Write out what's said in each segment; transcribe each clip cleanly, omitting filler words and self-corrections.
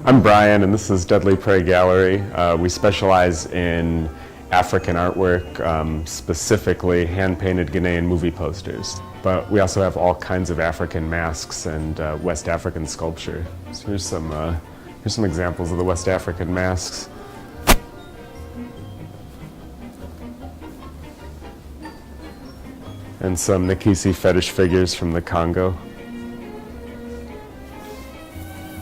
I'm Brian, and this is Deadly Prey Gallery. We specialize in African artwork, specifically hand-painted Ghanaian movie posters. But we also have all kinds of African masks and West African sculpture. So here's some examples of the West African masks. And some Nkisi fetish figures from the Congo.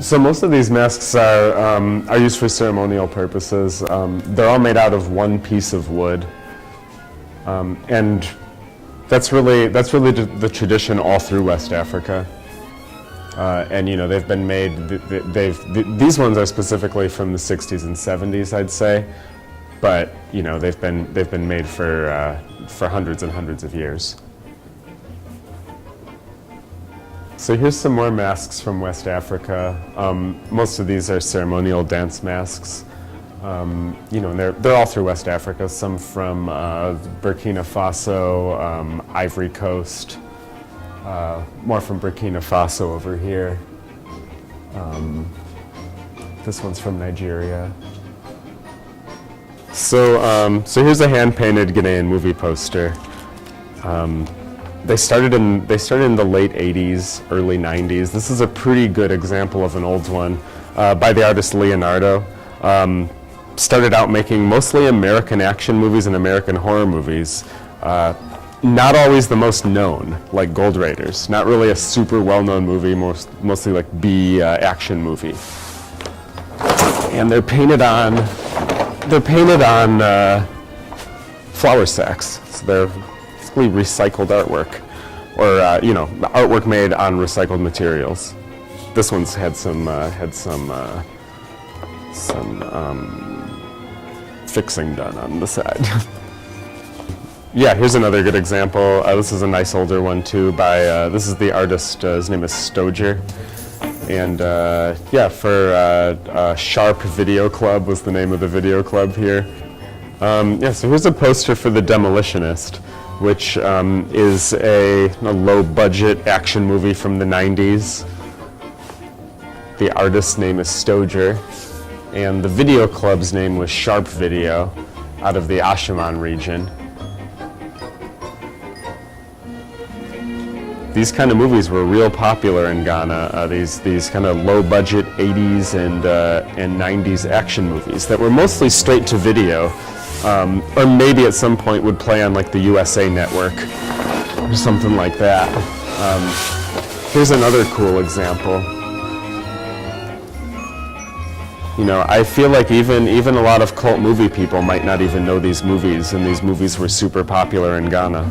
So most of these masks are used for ceremonial purposes. They're all made out of one piece of wood, and that's really the tradition all through West Africa. And you know, they've been made. These ones are specifically from the 60s and 70s, I'd say, but you know, they've been made for hundreds and hundreds of years. So here's some more masks from West Africa. Most of these are ceremonial dance masks. You know, and they're all through West Africa. Some from Burkina Faso, Ivory Coast. More from Burkina Faso over here. This one's from Nigeria. So here's a hand-painted Ghanaian movie poster. They started in the late 80s, early 90s. This is a pretty good example of an old one by the artist Leonardo. Started out making mostly American action movies and American horror movies. Not always the most known, like Gold Raiders. Not really a super well-known movie, mostly like B action movie. And they're painted on flour sacks. So they're recycled artwork, or you know, artwork made on recycled materials. This one's had some fixing done on the side. Yeah, here's another good example. This is a nice older one too. This is the artist. His name is Stoger, and yeah, for Sharp Video Club was the name of the video club here. Yeah, so here's a poster for The Demolitionist, which is a low-budget action movie from the 90s. The artist's name is Stoger, and the video club's name was Sharp Video, out of the Ashaman region. These kind of movies were real popular in Ghana. These kind of low-budget 80s and 90s action movies that were mostly straight to video. Or maybe at some point would play on like the USA Network or something like that. Here's another cool example. You know, I feel like even a lot of cult movie people might not even know these movies, and these movies were super popular in Ghana.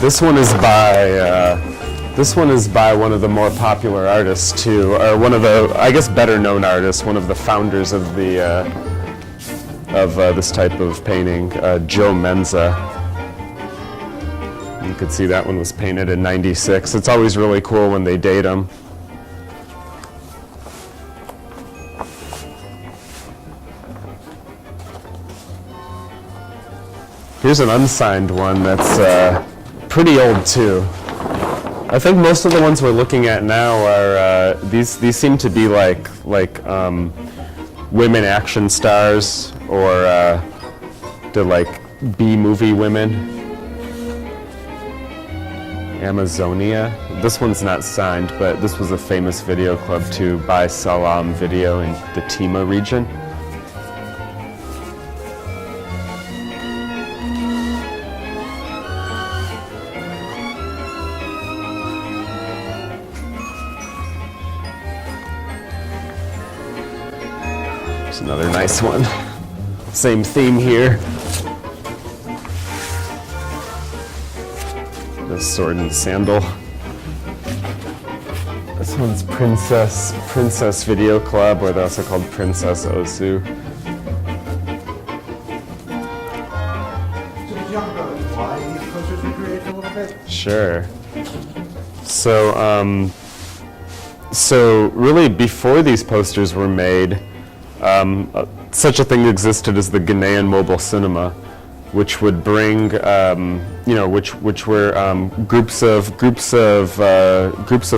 This one is by one of the more popular artists too, or one of the, I guess, better known artists, one of the founders of this type of painting, Joe Menza. You could see that one was painted in '96. It's always really cool when they date them. Here's an unsigned one that's pretty old too. I think most of the ones we're looking at now are these seem to be like women action stars, or they're like B-movie women. Amazonia. This one's not signed, but this was a famous video club too, by Salam Video in the Tima region. Here's another nice one. Same theme here. The sword and sandal. This one's Princess Video Club, or they're also called Princess Osu. Just jump on why these posters were created a little bit. Sure. So really, before these posters were made, such a thing existed as the Ghanaian Mobile Cinema, which would bring, which were groups of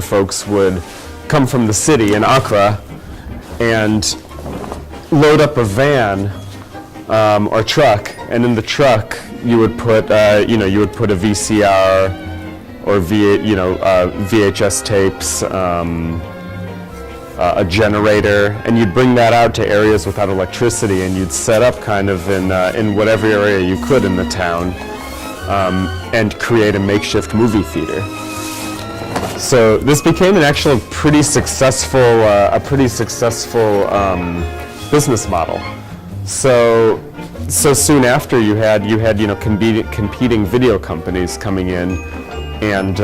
folks would come from the city in Accra and load up a van or truck, and in the truck you would put you would put a VCR or VHS tapes, a generator, and you'd bring that out to areas without electricity, and you'd set up kind of in whatever area you could in the town, and create a makeshift movie theater. So this became an actual pretty successful business model. So soon after you had competing video companies coming in and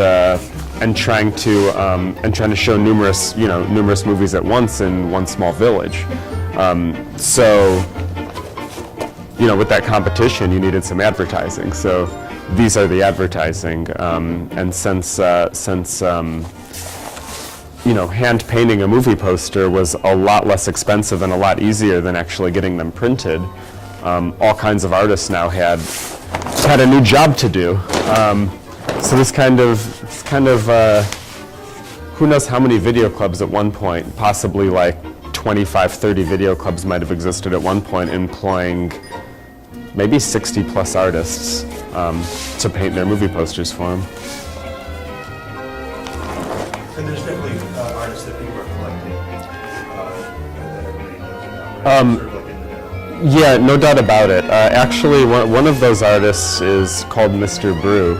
trying to show numerous movies at once in one small village. With that competition, you needed some advertising. So these are the advertising, and since hand painting a movie poster was a lot less expensive and a lot easier than actually getting them printed, all kinds of artists now had a new job to do. So this kind of who knows how many video clubs at one point, possibly like 25, 30 video clubs might have existed at one point, employing maybe 60 plus artists to paint their movie posters for them. And there's definitely artists that people are collecting that everybody knows about, right? Sort of like in the know. Yeah, no doubt about it. Actually, one of those artists is called Mr. Brew.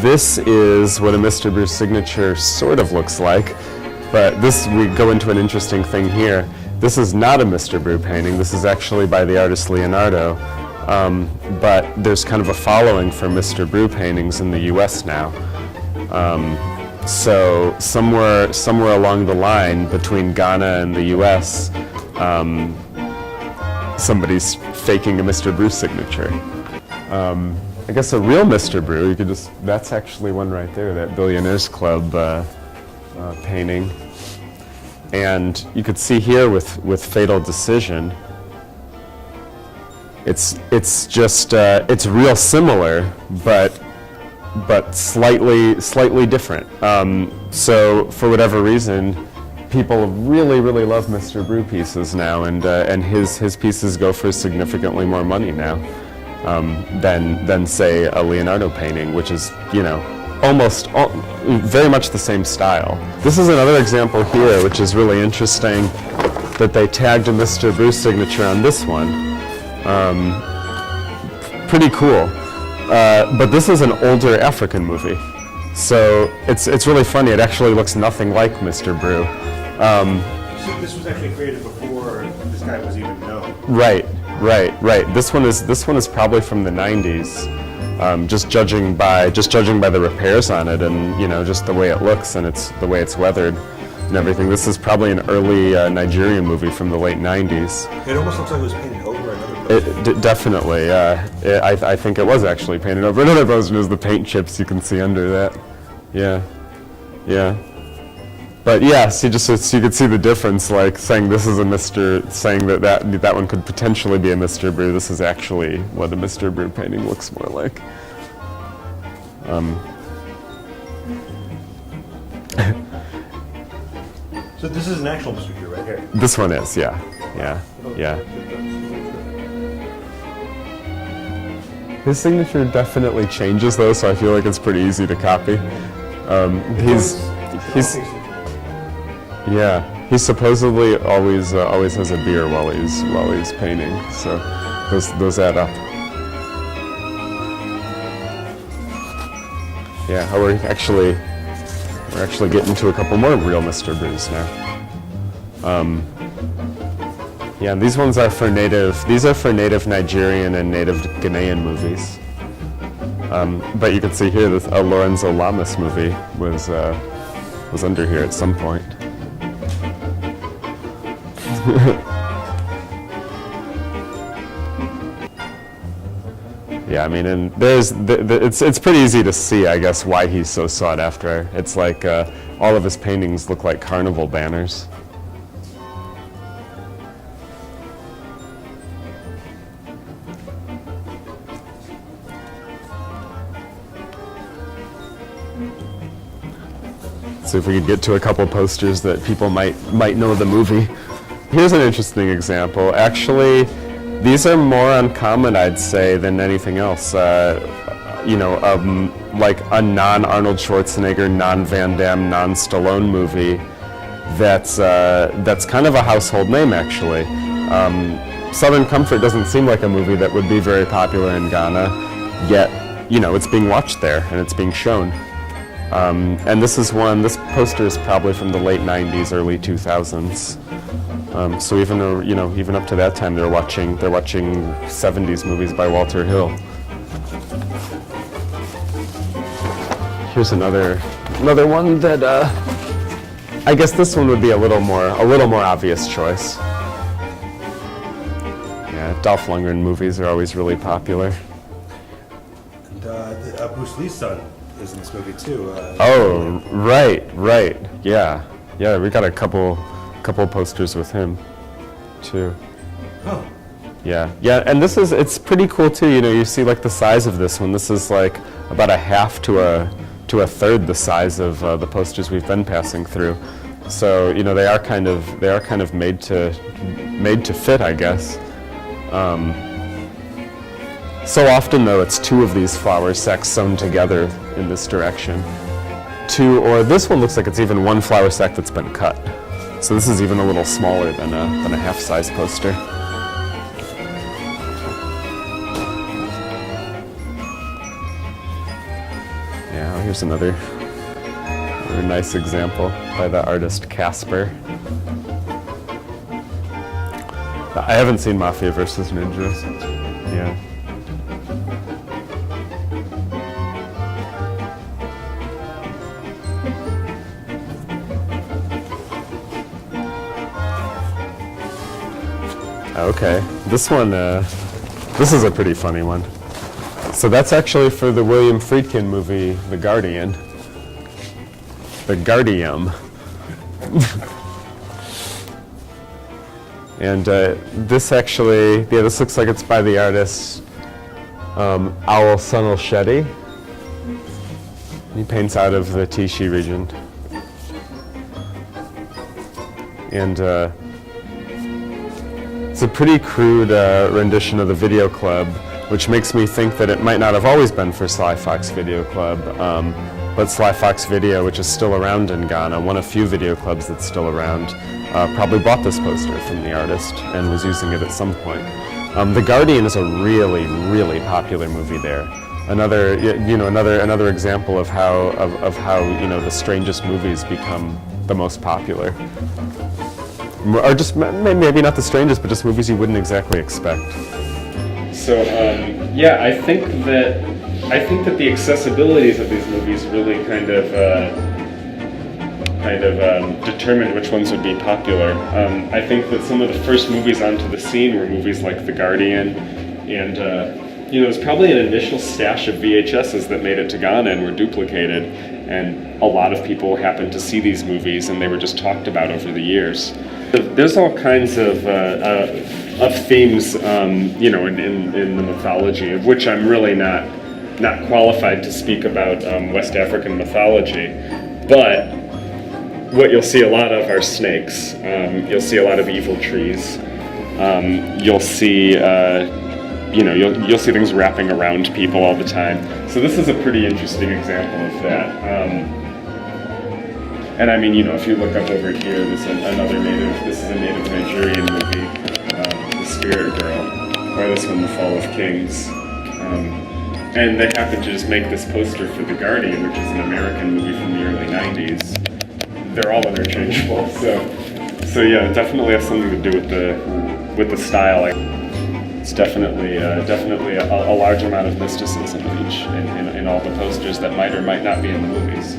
This is what a Mr. Brew signature sort of looks like, but we go into an interesting thing here. This is not a Mr. Brew painting. This is actually by the artist Leonardo, but there's kind of a following for Mr. Brew paintings in the U.S. now. So somewhere along the line between Ghana and the U.S., somebody's faking a Mr. Brew signature. I guess a real Mr. Brew, that's actually one right there, that Billionaires Club painting. And you could see here with Fatal Decision, it's real similar, but slightly different. So for whatever reason, people really love Mr. Brew pieces now, and his pieces go for significantly more money now than say a Leonardo painting, which is very much the same style. This is another example here, which is really interesting, that they tagged a Mr. Brew signature on this one. Pretty cool. But this is an older African movie, so it's really funny. It actually looks nothing like Mr. Brew. So this was actually created before this guy was even known. Right. This one is probably from the 90s. Just judging by the repairs on it, and just the way it looks, and the way it's weathered and everything. This is probably an early Nigerian movie from the late 90s. It almost looks like it was painted over another person. Definitely, yeah. I think it was actually painted over another person. There's the paint chips you can see under that. Yeah. But yeah, so you could see the difference, like saying this is saying that one could potentially be a Mr. Brew. This is actually what a Mr. Brew painting looks more like. So this is an actual Mr. Brew right here. This one is, yeah. His signature definitely changes though, so I feel like it's pretty easy to copy. He supposedly always has a beer while he's painting, so those add up. Yeah, we're actually getting to a couple more real Mr. Brews now. Yeah, and these ones are for native Nigerian and native Ghanaian movies. But you can see here that a Lorenzo Lamas movie was under here at some point. Yeah, I mean, and it's pretty easy to see, I guess, why he's so sought after. It's like all of his paintings look like carnival banners. see if we could get to a couple posters that people might know the movie. Here's an interesting example. Actually, these are more uncommon, I'd say, than anything else. Like a non-Arnold Schwarzenegger, non-Van Damme, non-Stallone movie that's kind of a household name, actually. Southern Comfort doesn't seem like a movie that would be very popular in Ghana, yet, it's being watched there and it's being shown. And this poster is probably from the late 90s, early 2000s. So even up to that time, they're watching 70s movies by Walter Hill. Here's another one that I guess this one would be a little more obvious choice. Yeah, Dolph Lundgren movies are always really popular. And Bruce Lee's son is in this movie too. Oh, right, yeah, we got a couple posters with him, too. Huh. Yeah, and it's pretty cool too. You see like the size of this one. This is like about a half to a third the size of the posters we've been passing through. So they are kind of made to fit, I guess. So often though, it's two of these flower sacks sewn together in this direction. Or this one looks like it's even one flower sack that's been cut. So this is even a little smaller than a half-size poster. Yeah, here's another nice example by the artist Casper. I haven't seen Mafia vs. Ninjas. Yeah. Okay, this one, this is a pretty funny one. So that's actually for the William Friedkin movie, The Guardian. The Guardium. And this actually, this looks like it's by the artist Owl Sunil Shetty. He paints out of the Tishi region. And it's a pretty crude rendition of the Video Club, which makes me think that it might not have always been for Sly Fox Video Club, but Sly Fox Video, which is still around in Ghana, one of few video clubs that's still around, probably bought this poster from the artist and was using it at some point. The Guardian is a really, really popular movie there. Another example of how the strangest movies become the most popular. Or just maybe not the strangest, but just movies you wouldn't exactly expect. So I think that the accessibilities of these movies really kind of determined which ones would be popular. I think that some of the first movies onto the scene were movies like The Guardian, and it was probably an initial stash of VHSs that made it to Ghana and were duplicated, and a lot of people happened to see these movies, and they were just talked about over the years. There's all kinds of themes, in the mythology, of which I'm really not qualified to speak about West African mythology. But what you'll see a lot of are snakes. You'll see a lot of evil trees. You'll see, you'll see things wrapping around people all the time. So this is a pretty interesting example of that. And I mean, if you look up over here, this is a native Nigerian movie, The Spirit Girl, or this one, The Fall of Kings. And they happened to just make this poster for The Guardian, which is an American movie from the early 90s. They're all interchangeable, so yeah, it definitely has something to do with the style. It's definitely a large amount of mysticism in all the posters that might or might not be in the movies.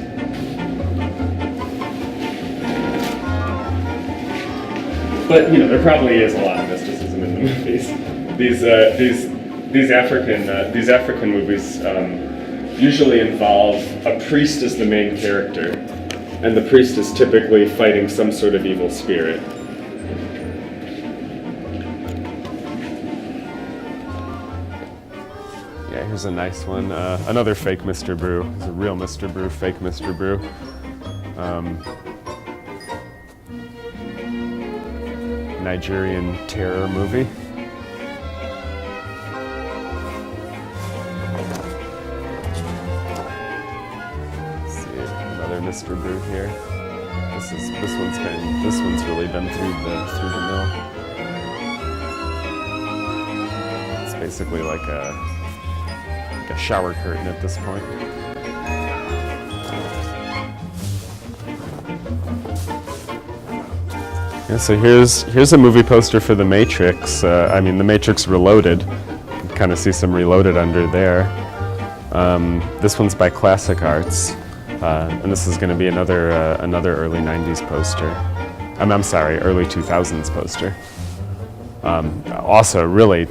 But there probably is a lot of mysticism in the movies. These African movies usually involve a priest as the main character, and the priest is typically fighting some sort of evil spirit. Yeah, here's a nice one. Another fake Mr. Brew. It's a real Mr. Brew, fake Mr. Brew. Nigerian terror movie. Let's see, another Mr. Brew here. This one's really been through the mill. It's basically like a shower curtain at this point. Yeah, so here's a movie poster for The Matrix. I mean, The Matrix Reloaded. You can kind of see some Reloaded under there. This one's by Classic Arts, and this is going to be another early '90s poster. I'm sorry, early 2000s poster. Also, really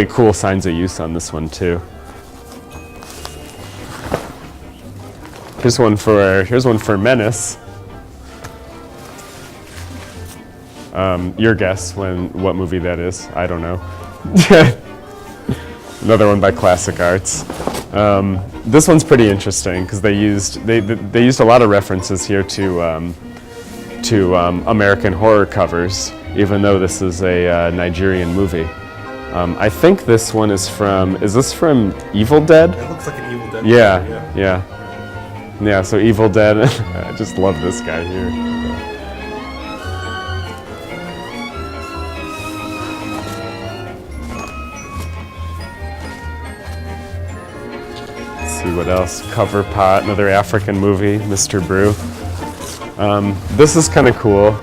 cool signs of use on this one too. Here's one for Menace. Your guess what movie that is? I don't know. Another one by Classic Arts. This one's pretty interesting because they used a lot of references here to American horror covers, even though this is a Nigerian movie. I think this one is from. Is this from Evil Dead? It looks like an Evil Dead. Yeah. So Evil Dead. I just love this guy here. See what else? Cover Pot, another African movie, Mr. Brew. This is kind of cool.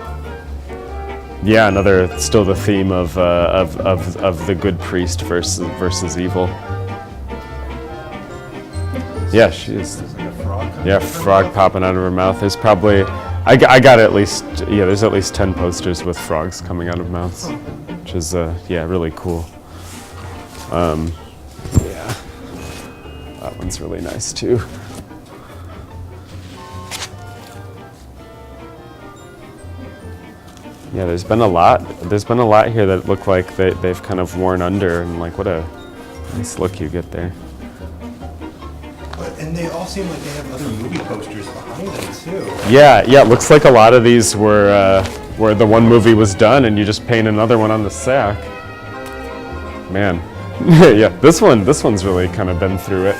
Yeah, still the theme of the good priest versus evil. Yeah, she's. Like a frog. Yeah, frog popping out of her mouth. There's probably, I got at least, there's at least 10 posters with frogs coming out of mouths, which is really cool. Yeah. That one's really nice too. Yeah, there's been a lot here that look like they've kind of worn under, and like what a nice look you get there. And they all seem like they have other movie posters behind them too. Yeah, it looks like a lot of these were where the one movie was done and you just paint another one on the sack. Man. Yeah, this one's really kind of been through it.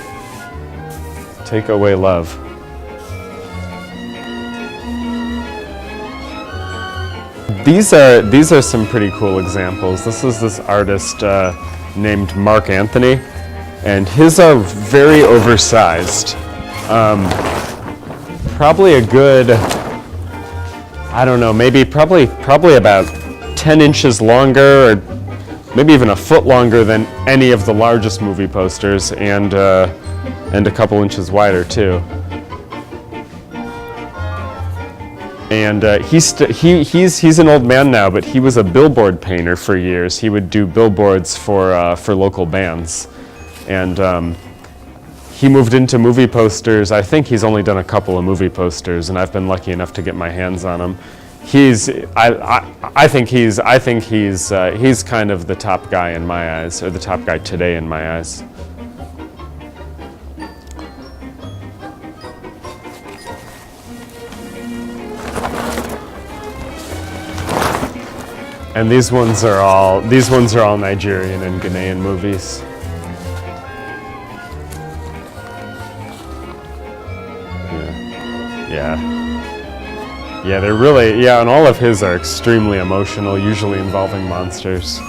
Take Away Love. These are some pretty cool examples. This is this artist named Mark Anthony, and his are very oversized. Probably a good, I don't know, probably about 10 inches longer, or maybe even a foot longer than any of the largest movie posters, and a couple inches wider too. And he's an old man now, but he was a billboard painter for years. He would do billboards for local bands, and he moved into movie posters. I think he's only done a couple of movie posters, and I've been lucky enough to get my hands on him. I think he's kind of the top guy in my eyes, or the top guy today in my eyes. And these ones are all Nigerian and Ghanaian movies. Yeah, they're really, and all of his are extremely emotional, usually involving monsters.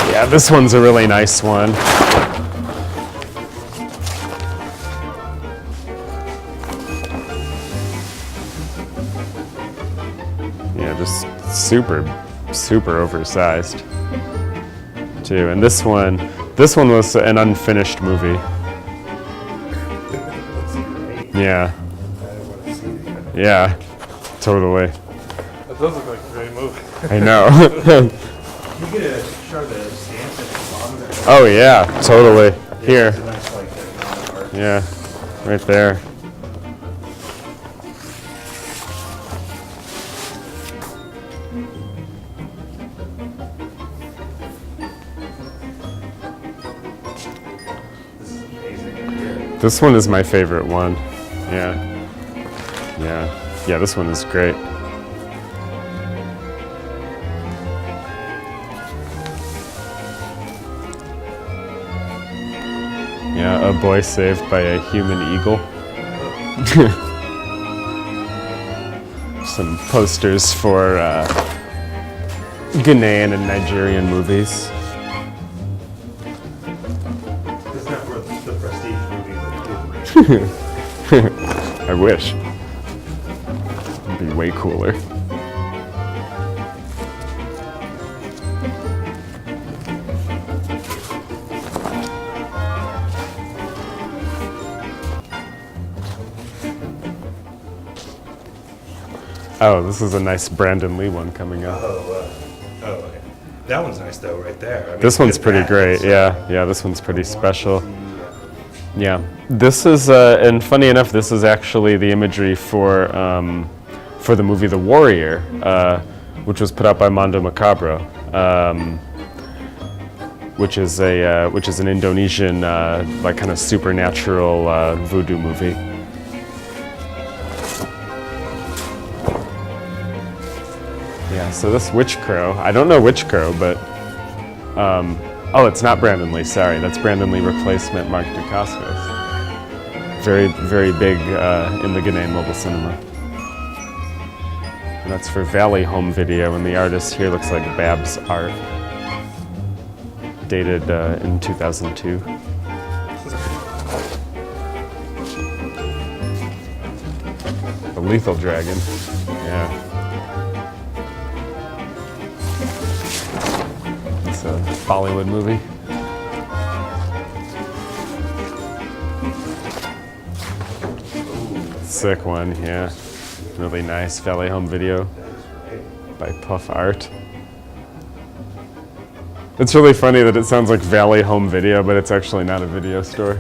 Yeah, this one's a really nice one. Yeah, just super oversized too. And this one was an unfinished movie. Yeah. Yeah, totally. That does look like a great movie. I know. You get a shot of the stamps at the bottom there. Oh yeah, totally. Here. It's a nice like art. Yeah, right there. This is amazing. This one is my favorite one. Yeah. Yeah, this one is great. Yeah, a boy saved by a human eagle. Some posters for Ghanaian and Nigerian movies. It's not for the prestige movie, but I wish. It'd be way cooler. Oh, this is a nice Brandon Lee one coming up. okay. That one's nice though, right there. I mean, This one's get pretty that. great. It's, Yeah, this one's pretty special. Yeah, this is, and funny enough, this is actually the imagery for the movie The Warrior, which was put out by Mondo Macabro, which is an Indonesian like kind of supernatural voodoo movie. Yeah, so this Witch Crow, I don't know Witch Crow, but oh, it's not Brandon Lee. Sorry, that's Brandon Lee replacement Mark Dacascos. Very, very big in the Ghanaian mobile cinema. And that's for Valley Home Video, and the artist here looks like Babs Art, dated in 2002. The Lethal Dragon, yeah. It's a Bollywood movie. Sick one, yeah. Really nice Valley Home Video by Puff Art. It's really funny that it sounds like Valley Home Video, but it's actually not a video store.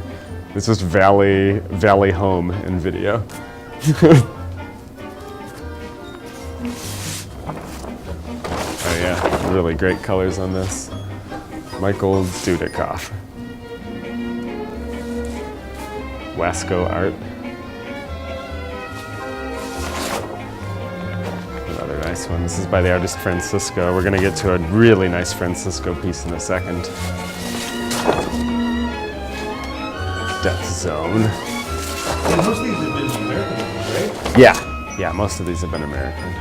It's just Valley Home and Video. Oh yeah, really great colors on this. Michael Dudikoff. Wasco Art. Another nice one. This is by the artist Francisco. We're gonna get to a really nice Francisco piece in a second. Death Zone. And most of these have been American movies, right? Yeah, most of these have been American.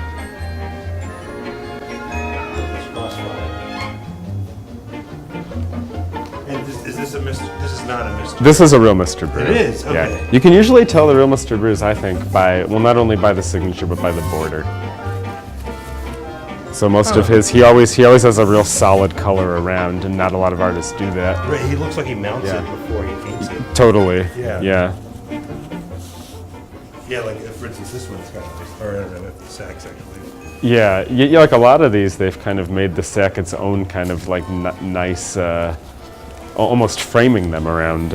And is this a mystery? This is not a mystery. This is a real Mr. Brew. It is? Yeah. Okay. You can usually tell the real Mr. Brews, I think, by, well, not only by the signature, but by the border. So most of his, he always has a real solid color around, and not a lot of artists do that. Right, he looks like he mounts Yeah. it before he paints it. Totally. Yeah. Yeah. Yeah, like for instance, this one's got, or I don't know if the sack's actually. Yeah, like a lot of these, they've kind of made the sack its own kind of like nice, almost framing them around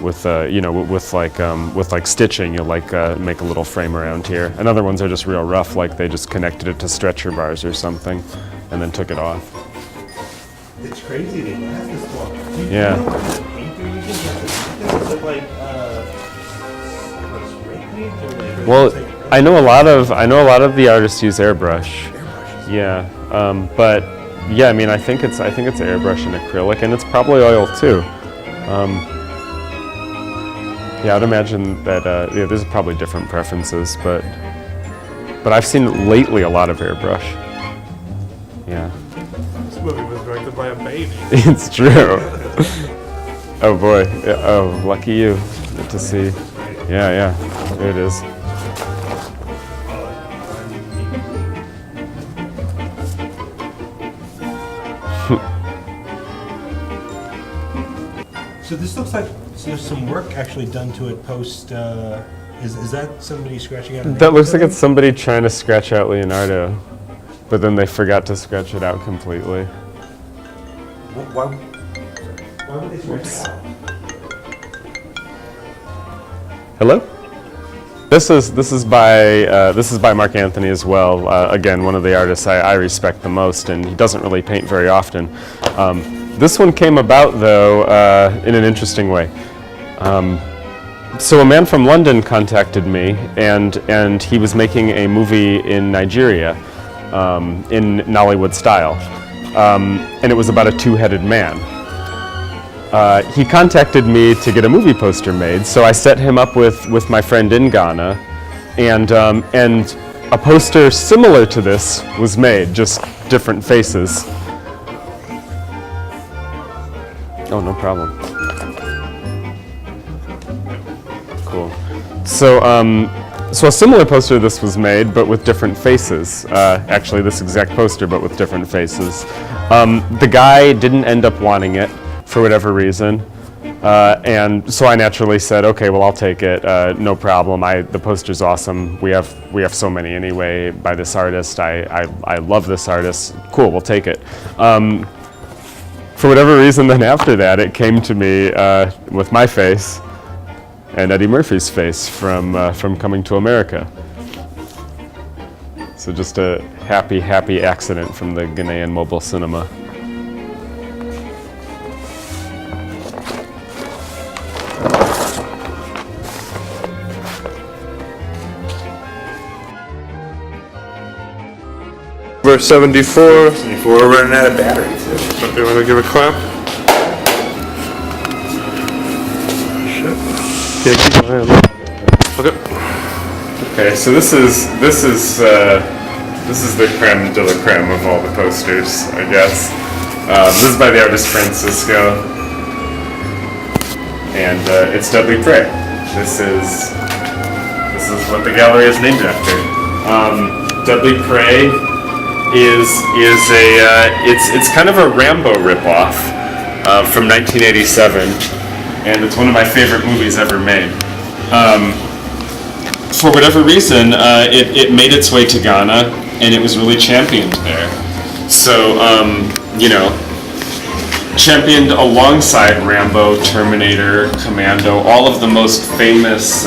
with with like stitching. You'll like make a little frame around here. And other ones are just real rough, like they just connected it to stretcher bars or something, and then took it off. It's crazy they last this long. Yeah. You know what kind of paint they're using? Is it like spray paint or like? Well, it's like- I know a lot of the artists use airbrush. Airbrushes. Yeah, but yeah, I mean, I think it's airbrush and acrylic, and it's probably oil too. Yeah, I'd imagine that there's probably different preferences, but I've seen lately a lot of airbrush. Yeah, This movie was directed by a baby. it's true. Oh boy, yeah, oh lucky you. Good to see. Yeah, there it is. So this looks like there's some work actually done to it post. Is that somebody scratching out? a That name looks for like them? it's somebody trying to scratch out Leonardo, but then they forgot to scratch it out completely. Why would they scratch it out? Hello? This is by Mark Anthony as well. Again, one of the artists I respect the most, and he doesn't really paint very often. This one came about though in an interesting way. So a man from London contacted me, and he was making a movie in Nigeria, in Nollywood style, and it was about a two-headed man. He contacted me to get a movie poster made, so I set him up with my friend in Ghana, and a poster similar to this was made, just different faces. Oh, no problem. Cool. So a similar poster to this was made, but with different faces. Actually, this exact poster, but with different faces. The guy didn't end up wanting it for whatever reason, and so I naturally said, okay, well, I'll take it. No problem. The poster's awesome. We have so many anyway by this artist. I love this artist. Cool, we'll take it. For whatever reason, then after that, it came to me with my face and Eddie Murphy's face from Coming to America. So just a happy accident from the Ghanaian mobile cinema. Verse 74. We're running out of batteries. You want to give a clap? Yeah, keep going. Okay. Okay, so this is the creme de la creme of all the posters, I guess. This is by the artist Francisco, and it's Dudley Prey. This is what the gallery is named after. Dudley Prey is it's kind of a Rambo ripoff from 1987, and it's one of my favorite movies ever made. For whatever reason, it made its way to Ghana, and it was really championed there. So championed alongside Rambo, Terminator, Commando, all of the most famous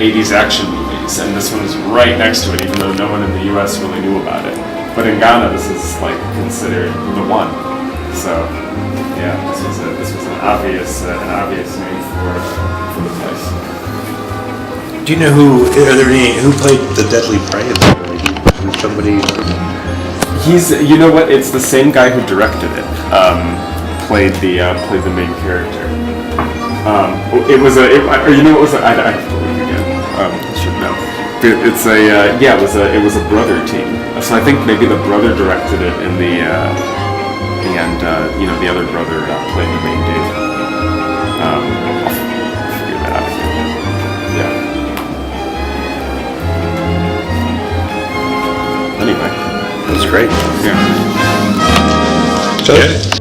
80s action movies, and this one is right next to it, even though no one in the U.S. really knew about it. But in Ghana, this is like considered the one. So, yeah, this was an obvious name for the place. Do you know who played the Deadly Prey? Who's somebody? You know what? It's the same guy who directed it. Played the main character. It was a. You know what was? I have to look again. I should know. It was a brother team. So I think maybe the brother directed it, and the other brother played the main dude. I'll figure that out. Yeah. Anyway. That's great. Yeah. Good.